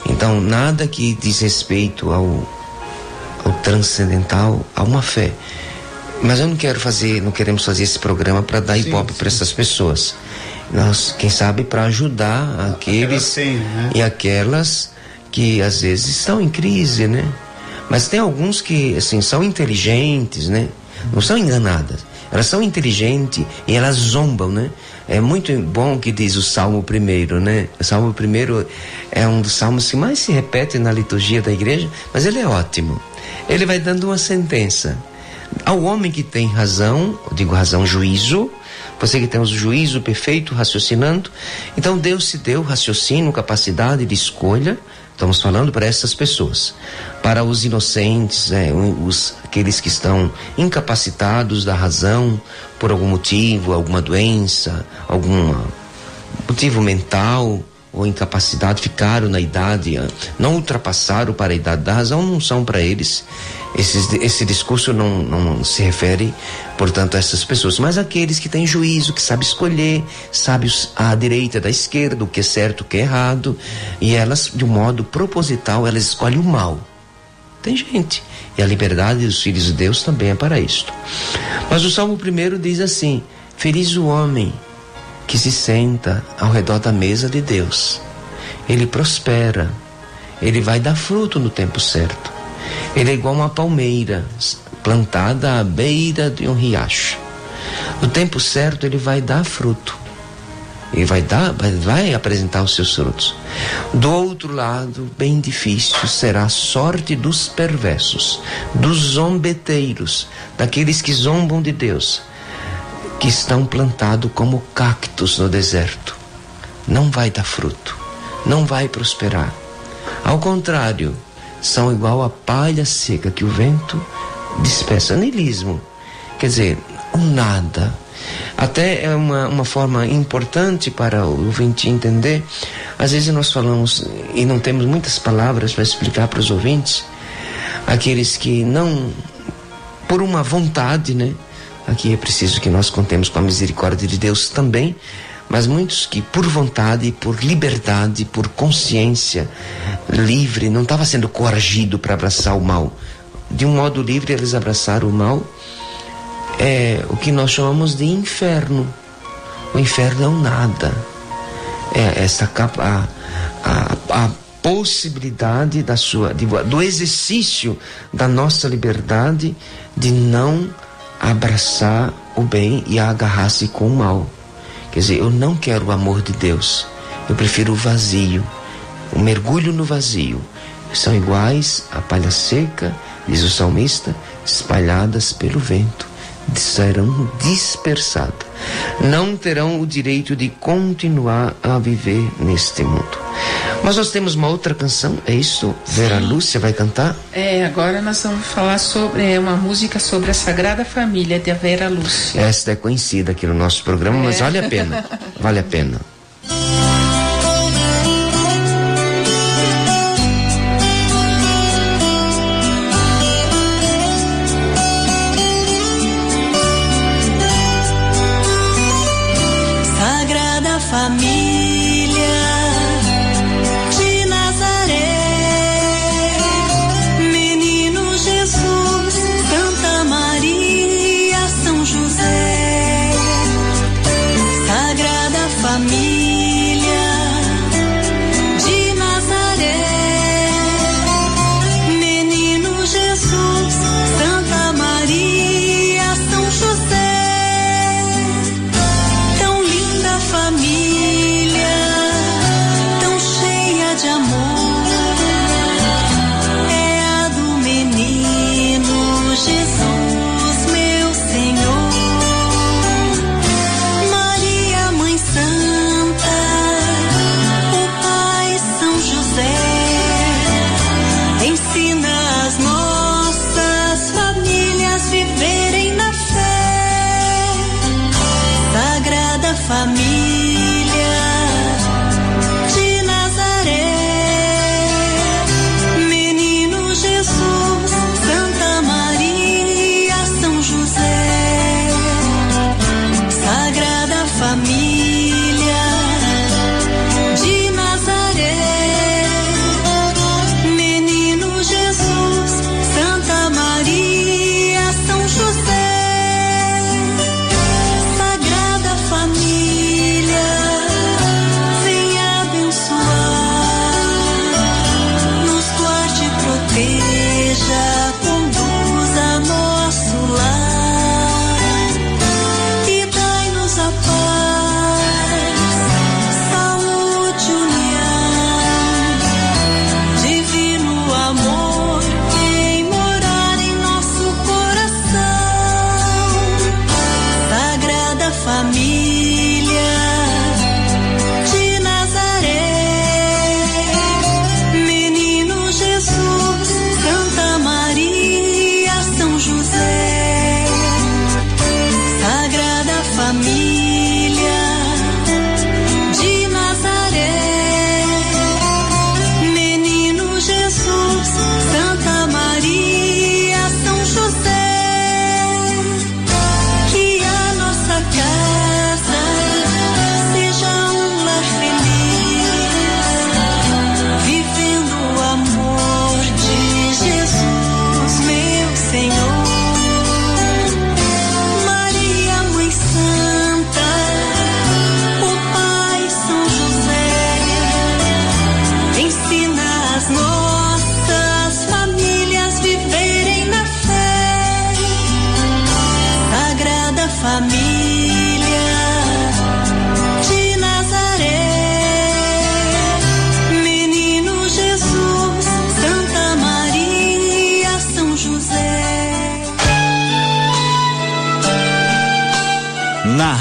Então, nada que diz respeito ao transcendental, a uma fé. Mas eu não queremos fazer esse programa para dar ibope para essas pessoas. Nós, quem sabe, para ajudar aqueles e aquelas que às vezes estão em crise, né? Mas tem alguns que, assim, são inteligentes, né? Não são enganadas. Elas são inteligentes e elas zombam, né? É muito bom o que diz o Salmo 1, né? O Salmo 1 é um dos salmos que mais se repete na liturgia da igreja, mas ele é ótimo. Ele vai dando uma sentença. Ao homem que tem razão, digo razão, juízo, você que tem o juízo perfeito, raciocinando, então Deus se deu raciocínio, capacidade de escolha, estamos falando para essas pessoas. Para os inocentes, aqueles que estão incapacitados da razão, por algum motivo, alguma doença, algum motivo mental, ou incapacidade, ficaram na idade, não ultrapassaram para a idade da razão, não são para eles. Esse discurso não se refere, portanto, a essas pessoas, mas aqueles que têm juízo, que sabem escolher, sabem a direita da esquerda, o que é certo, o que é errado, e elas, de um modo proposital, elas escolhem o mal. Tem gente, e a liberdade dos filhos de Deus também é para isto. Mas o Salmo 1 diz assim: feliz o homem que se senta ao redor da mesa de Deus. Ele prospera, ele vai dar fruto no tempo certo. Ele é igual uma palmeira plantada à beira de um riacho. No tempo certo ele vai dar fruto. Ele vai apresentar os seus frutos. Do outro lado, bem difícil será a sorte dos perversos, dos zombeteiros, daqueles que zombam de Deus, que estão plantados como cactos no deserto. Não vai dar fruto, não vai prosperar. Ao contrário, são igual a palha seca que o vento dispersa. Niilismo, quer dizer, o nada. Até é uma forma importante para o ouvinte entender. Às vezes nós falamos e não temos muitas palavras para explicar para os ouvintes, aqueles que não, por uma vontade, né? Aqui é preciso que nós contemos com a misericórdia de Deus também, mas muitos que por vontade, por liberdade, por consciência livre, não estava sendo coagido para abraçar o mal. De um modo livre eles abraçaram o mal. É o que nós chamamos de inferno. O inferno é o nada. É essa capa, a possibilidade do exercício da nossa liberdade de não abraçar o bem e agarrar-se com o mal. Quer dizer, eu não quero o amor de Deus, eu prefiro o vazio, o mergulho no vazio. São iguais a palha seca, diz o salmista, espalhadas pelo vento, serão dispersadas. Não terão o direito de continuar a viver neste mundo. Mas nós temos uma outra canção, é isso? Vera Lúcia vai cantar? Agora nós vamos falar sobre uma música sobre a Sagrada Família de Vera Lúcia. Esta é conhecida aqui no nosso programa, mas vale a pena, vale a pena.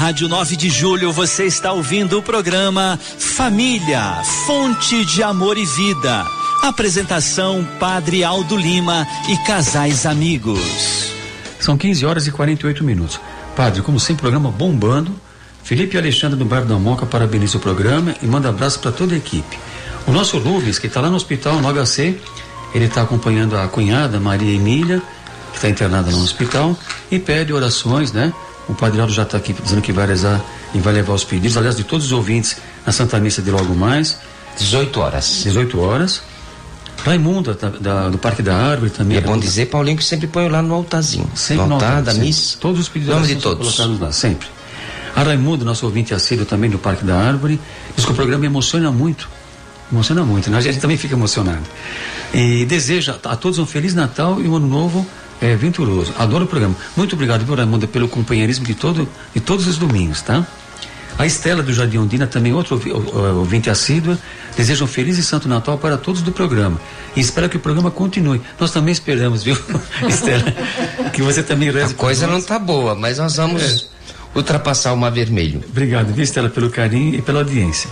Rádio 9 de Julho, você está ouvindo o programa Família, Fonte de Amor e Vida. Apresentação Padre Aldo Lima e casais amigos. São 15h48. Padre, como sempre, programa bombando. Felipe e Alexandre do Bairro da Moca parabenizam o programa e manda abraço para toda a equipe. O nosso Rubens, que está lá no hospital, no HC, ele está acompanhando a cunhada, Maria Emília, que está internada no hospital, e pede orações, né? O Padre Aldo já está aqui dizendo que vai rezar e vai levar os pedidos, aliás, de todos os ouvintes, na Santa Missa de logo mais. 18 horas. 18 horas. Raimunda, do Parque da Árvore também. E é bom dizer, Paulinho, que sempre põe lá no altarzinho. Sempre no altar da sempre. missa. Todos os pedidos nome de são todos. colocados lá, sempre. A Raimunda, nosso ouvinte assíduo também do Parque da Árvore, diz que o programa emociona muito. Emociona muito, né? A gente também fica emocionado. E deseja a todos um Feliz Natal e um Ano Novo venturoso. Adoro o programa. Muito obrigado, viu, Raimunda, pelo companheirismo de todos os domingos, tá? A Estela do Jardim Ondina, também outro ouvinte assídua, deseja um Feliz e Santo Natal para todos do programa. E espera que o programa continue. Nós também esperamos, viu, Estela? Que você também reze. A coisa não tá boa, mas nós vamos ultrapassar o Mar Vermelho. Obrigado, viu, Estela, pelo carinho e pela audiência.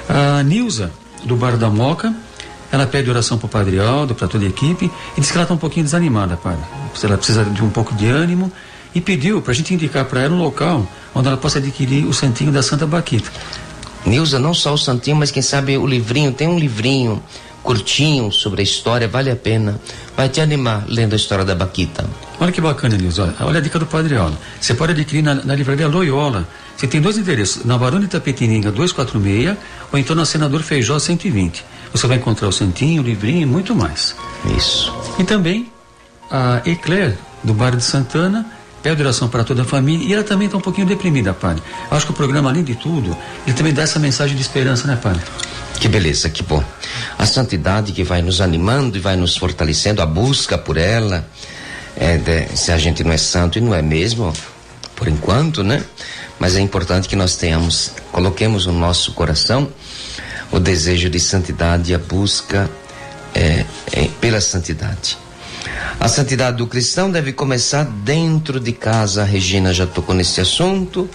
A Nilza, do Bar da Moca, ela pede oração para o Padre Aldo, para toda a equipe, e diz que ela está um pouquinho desanimada, Padre. Ela precisa de um pouco de ânimo, e pediu para a gente indicar para ela um local onde ela possa adquirir o Santinho da Santa Baquita. Nilza, não só o Santinho, mas quem sabe o livrinho, tem um livrinho curtinho sobre a história, vale a pena, vai te animar lendo a história da Baquita. Olha que bacana, Nilza, olha a dica do Padre Aldo. Você pode adquirir na livraria Loyola. Você tem 2 endereços, na Barão de Itapetininga 246 ou então na Senador Feijó 120. Você vai encontrar o Santinho, o livrinho e muito mais. Isso. E também a Eclair, do bairro de Santana, pede oração para toda a família, e ela também está um pouquinho deprimida, Padre. Acho que o programa, além de tudo, ele também dá essa mensagem de esperança, né, Padre? Que beleza, que bom. A santidade que vai nos animando e vai nos fortalecendo, a busca por ela, se a gente não é santo, e não é mesmo, por enquanto, né? Mas é importante que nós coloquemos no nosso coração o desejo de santidade e a busca pela santidade. A santidade do cristão deve começar dentro de casa. A Regina já tocou nesse assunto,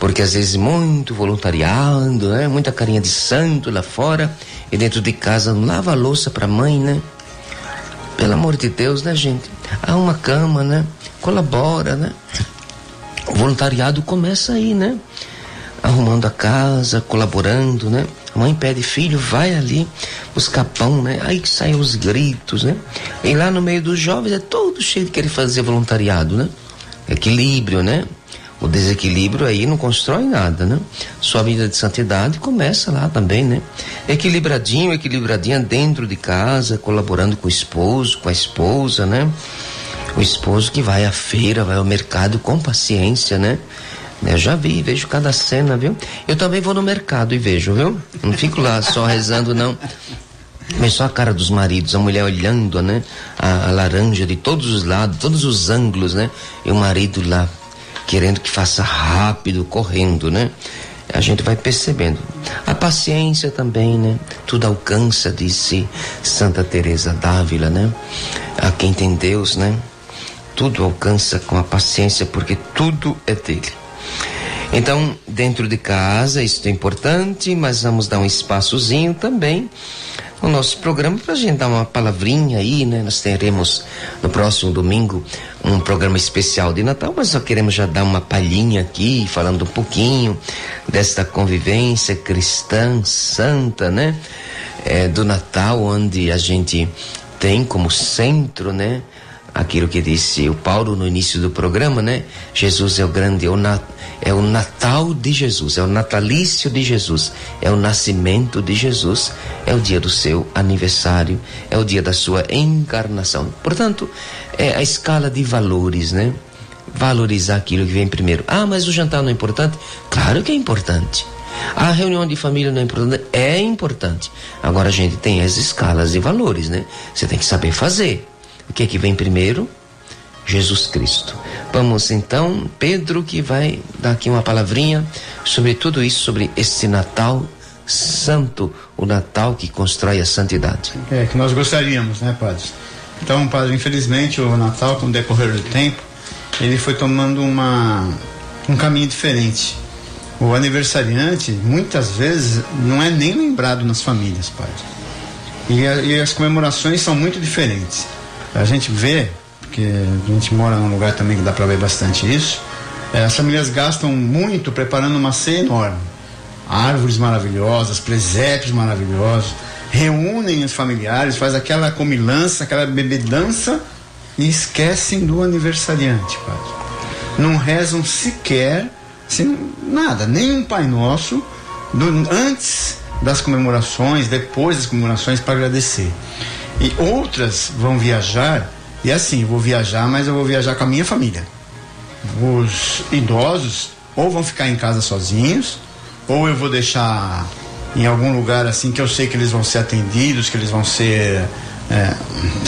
porque às vezes muito voluntariado, né? Muita carinha de santo lá fora, e dentro de casa não lava a louça pra mãe, né? Pelo amor de Deus, né, gente? Há uma cama, né? Colabora, né? O voluntariado começa aí, né? Arrumando a casa, colaborando, né? A mãe pede, filho, vai ali buscar pão, né? Aí que saem os gritos, né? E lá no meio dos jovens é todo cheio de querer fazer voluntariado, né? Equilíbrio, né? O desequilíbrio aí não constrói nada, né? Sua vida de santidade começa lá também, né? Equilibradinha dentro de casa, colaborando com o esposo, com a esposa, né? O esposo que vai à feira, vai ao mercado com paciência, né? Eu já vejo cada cena, viu? Eu também vou no mercado e vejo, viu? Não fico lá só rezando, não. Mas só a cara dos maridos, a mulher olhando, né? A laranja de todos os lados, todos os ângulos, né? E o marido lá querendo que faça rápido, correndo, né? A gente vai percebendo. A paciência também, né? Tudo alcança, disse Santa Teresa d'Ávila, né? A quem tem Deus, né? Tudo alcança com a paciência, porque tudo é dele. Então, dentro de casa, isso é importante, mas vamos dar um espaçozinho também no nosso programa para a gente dar uma palavrinha aí, né? Nós teremos no próximo domingo um programa especial de Natal, mas só queremos já dar uma palhinha aqui, falando um pouquinho desta convivência cristã, santa, né? Do Natal, onde a gente tem como centro, né? Aquilo que disse o Paulo no início do programa, né? Jesus é o grande, é o Natal de Jesus, é o natalício de Jesus, é o nascimento de Jesus, é o dia do seu aniversário, é o dia da sua encarnação. Portanto, é a escala de valores, né? Valorizar aquilo que vem primeiro. Ah, mas o jantar não é importante? Claro que é importante. A reunião de família não é importante? É importante. Agora a gente tem as escalas de valores, né? Você tem que saber fazer. O que é que vem primeiro? Jesus Cristo. Vamos então, Pedro, que vai dar aqui uma palavrinha sobre tudo isso, sobre esse Natal santo, o Natal que constrói a santidade. Que nós gostaríamos, né, Padre? Então, Padre, infelizmente o Natal, com o decorrer do tempo, ele foi tomando uma um caminho diferente. O aniversariante, muitas vezes, não é nem lembrado nas famílias, padre. E as comemorações são muito diferentes. A gente vê, porque a gente mora num lugar também que dá para ver bastante isso, as famílias gastam muito preparando uma ceia enorme. Árvores maravilhosas, presépios maravilhosos, reúnem os familiares, faz aquela comilança, aquela bebedança e esquecem do aniversariante, padre. Não rezam sequer, assim, nada, nem um Pai Nosso, antes das comemorações, depois das comemorações, para agradecer. E outras vão viajar, e assim, eu vou viajar, mas eu vou viajar com a minha família. Os idosos ou vão ficar em casa sozinhos, ou eu vou deixar em algum lugar assim que eu sei que eles vão ser atendidos, que eles vão ser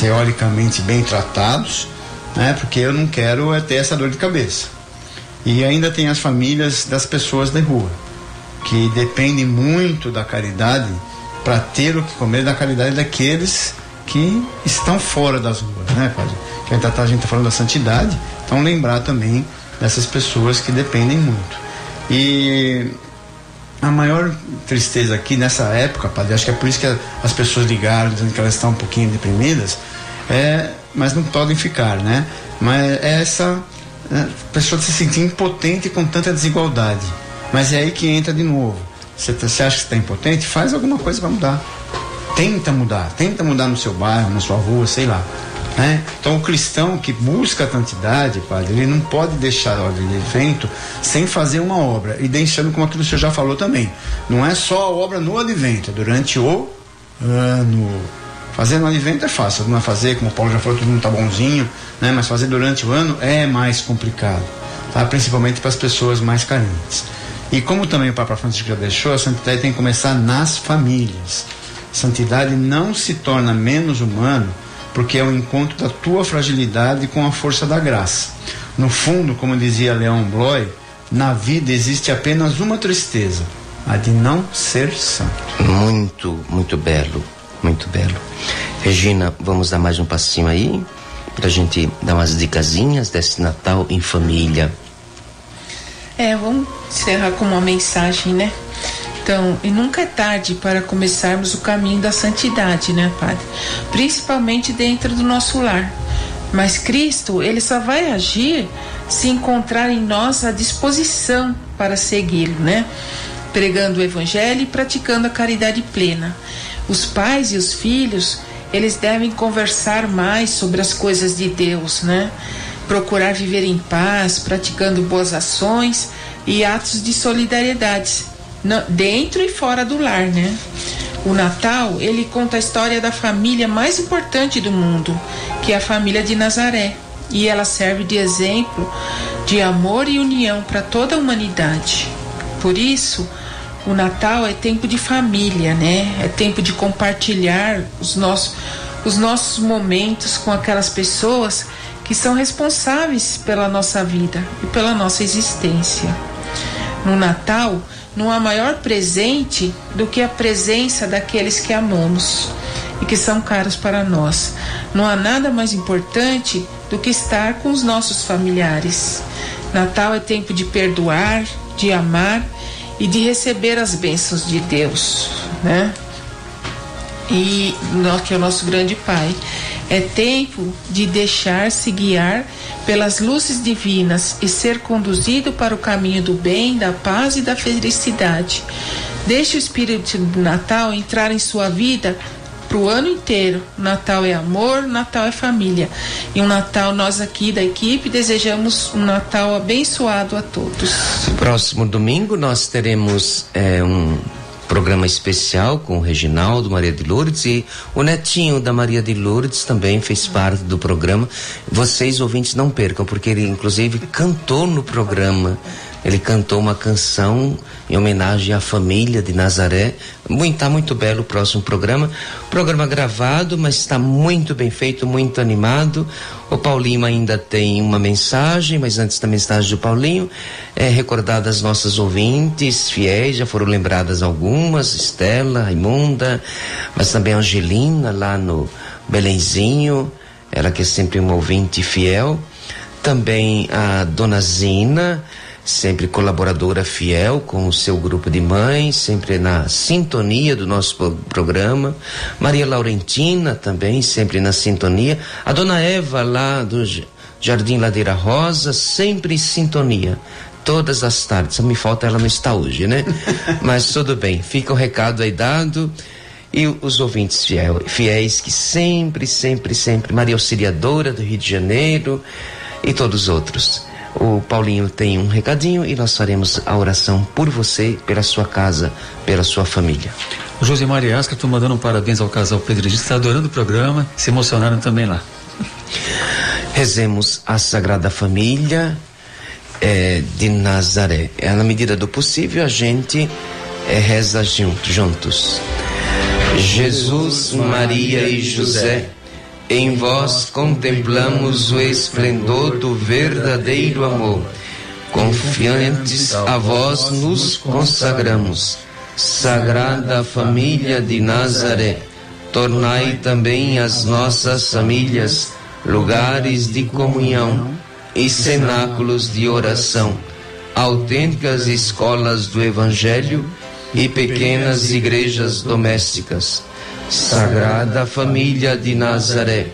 teoricamente bem tratados, né? Porque eu não quero ter essa dor de cabeça. E ainda tem as famílias das pessoas da rua, que dependem muito da caridade para ter o que comer, da caridade daqueles que estão fora das ruas, né, padre? Que a gente está falando da santidade, então lembrar também dessas pessoas que dependem muito. E a maior tristeza aqui nessa época, padre, acho que é por isso que as pessoas ligaram dizendo que elas estão um pouquinho deprimidas, mas não podem ficar, né? Mas é essa pessoa se sentir impotente com tanta desigualdade. Mas é aí que entra de novo. Você acha que está impotente? Faz alguma coisa para mudar. Tenta mudar no seu bairro, na sua rua, sei lá. Né? Então o cristão que busca a santidade, padre, ele não pode deixar o advento sem fazer uma obra, e deixando, como aquilo que o senhor já falou também, não é só a obra no advento, é durante o ano. Fazer no advento é fácil, não é fazer, como o Paulo já falou, todo mundo tá bonzinho, né? Mas fazer durante o ano é mais complicado, tá? Principalmente para as pessoas mais carentes. E como também o Papa Francisco já deixou, a santidade tem que começar nas famílias. Santidade não se torna menos humano porque é o encontro da tua fragilidade com a força da graça. No fundo, como dizia Leon Bloy, na vida existe apenas uma tristeza, a de não ser santo. Muito, muito belo, muito belo. Regina, vamos dar mais um passinho aí, pra gente dar umas dicasinhas desse Natal em família. Vamos encerrar com uma mensagem, né? Então, e nunca é tarde para começarmos o caminho da santidade, né, padre? Principalmente dentro do nosso lar. Mas Cristo, ele só vai agir se encontrar em nós a disposição para segui-lo, né? Pregando o evangelho e praticando a caridade plena. Os pais e os filhos, eles devem conversar mais sobre as coisas de Deus, né? Procurar viver em paz, praticando boas ações e atos de solidariedade, dentro e fora do lar, né? O Natal, ele conta a história da família mais importante do mundo, que é a família de Nazaré, e ela serve de exemplo de amor e união para toda a humanidade. Por isso, o Natal é tempo de família, né? É tempo de compartilhar os nossos momentos com aquelas pessoas que são responsáveis pela nossa vida e pela nossa existência. No Natal, não há maior presente do que a presença daqueles que amamos e que são caros para nós. Não há nada mais importante do que estar com os nossos familiares. Natal é tempo de perdoar, de amar e de receber as bênçãos de Deus, né? E que é o nosso grande Pai. É tempo de deixar-se guiar pelas luzes divinas e ser conduzido para o caminho do bem, da paz e da felicidade. Deixe o espírito do Natal entrar em sua vida para o ano inteiro. Natal é amor, Natal é família. E um Natal, nós aqui da equipe desejamos um Natal abençoado a todos. Próximo domingo nós teremos um programa especial com o Reginaldo, Maria de Lourdes, e o netinho da Maria de Lourdes também fez parte do programa. Vocês, ouvintes, não percam, porque ele inclusive cantou no programa. Ele cantou uma canção em homenagem à família de Nazaré. Tá muito belo o próximo programa. Programa gravado, mas está muito bem feito, muito animado. O Paulinho ainda tem uma mensagem, mas antes da mensagem do Paulinho, recordar das nossas ouvintes fiéis, já foram lembradas algumas, Estela, Raimunda, mas também a Angelina lá no Belenzinho, ela que é sempre uma ouvinte fiel. Também a Dona Zina, sempre colaboradora fiel com o seu grupo de mães, sempre na sintonia do nosso programa. Maria Laurentina também, sempre na sintonia. A dona Eva lá do Jardim Ladeira Rosa, sempre em sintonia. Todas as tardes, só me falta ela não estar hoje, né? Mas tudo bem, fica o recado aí dado. E os ouvintes fiéis que sempre, Maria Auxiliadora do Rio de Janeiro e todos os outros. O Paulinho tem um recadinho e nós faremos a oração por você, pela sua casa, pela sua família. O Josimar e Asca estão mandando um parabéns ao casal Pedro e Gil, está adorando o programa, se emocionaram também lá. Rezemos a Sagrada Família de Nazaré. Na medida do possível a gente reza juntos. Jesus, Maria e José, em vós contemplamos o esplendor do verdadeiro amor. Confiantes a vós nos consagramos. Sagrada Família de Nazaré, tornai também as nossas famílias lugares de comunhão e cenáculos de oração, autênticas escolas do Evangelho e pequenas igrejas domésticas. Sagrada Família de Nazaré,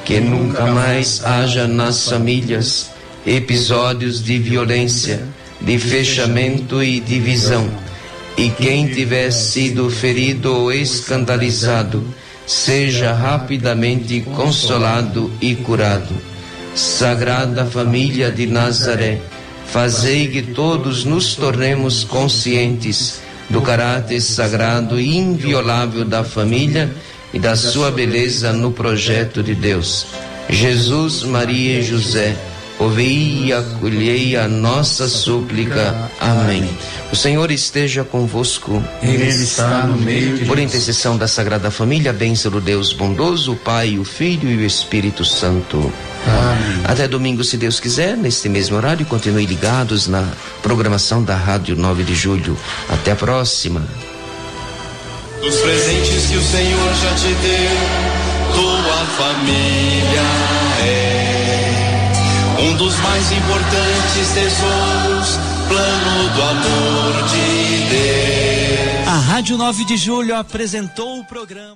que nunca mais haja nas famílias episódios de violência, de fechamento e divisão, e quem tiver sido ferido ou escandalizado seja rapidamente consolado e curado. Sagrada Família de Nazaré, fazei que todos nos tornemos conscientes do caráter sagrado e inviolável da família e da sua beleza no projeto de Deus. Jesus, Maria e José, ouvi e acolhei a nossa súplica. Amém. O Senhor esteja convosco. Ele está no meio de Por intercessão da Sagrada Família, a bênção do Deus bondoso, o Pai, o Filho e o Espírito Santo. Amém. Até domingo, se Deus quiser, neste mesmo horário, continue ligados na programação da Rádio 9 de Julho. Até a próxima. Dos presentes que o Senhor já te deu, tua família é um dos mais importantes tesouros, plano do amor de Deus. A Rádio 9 de Julho apresentou o programa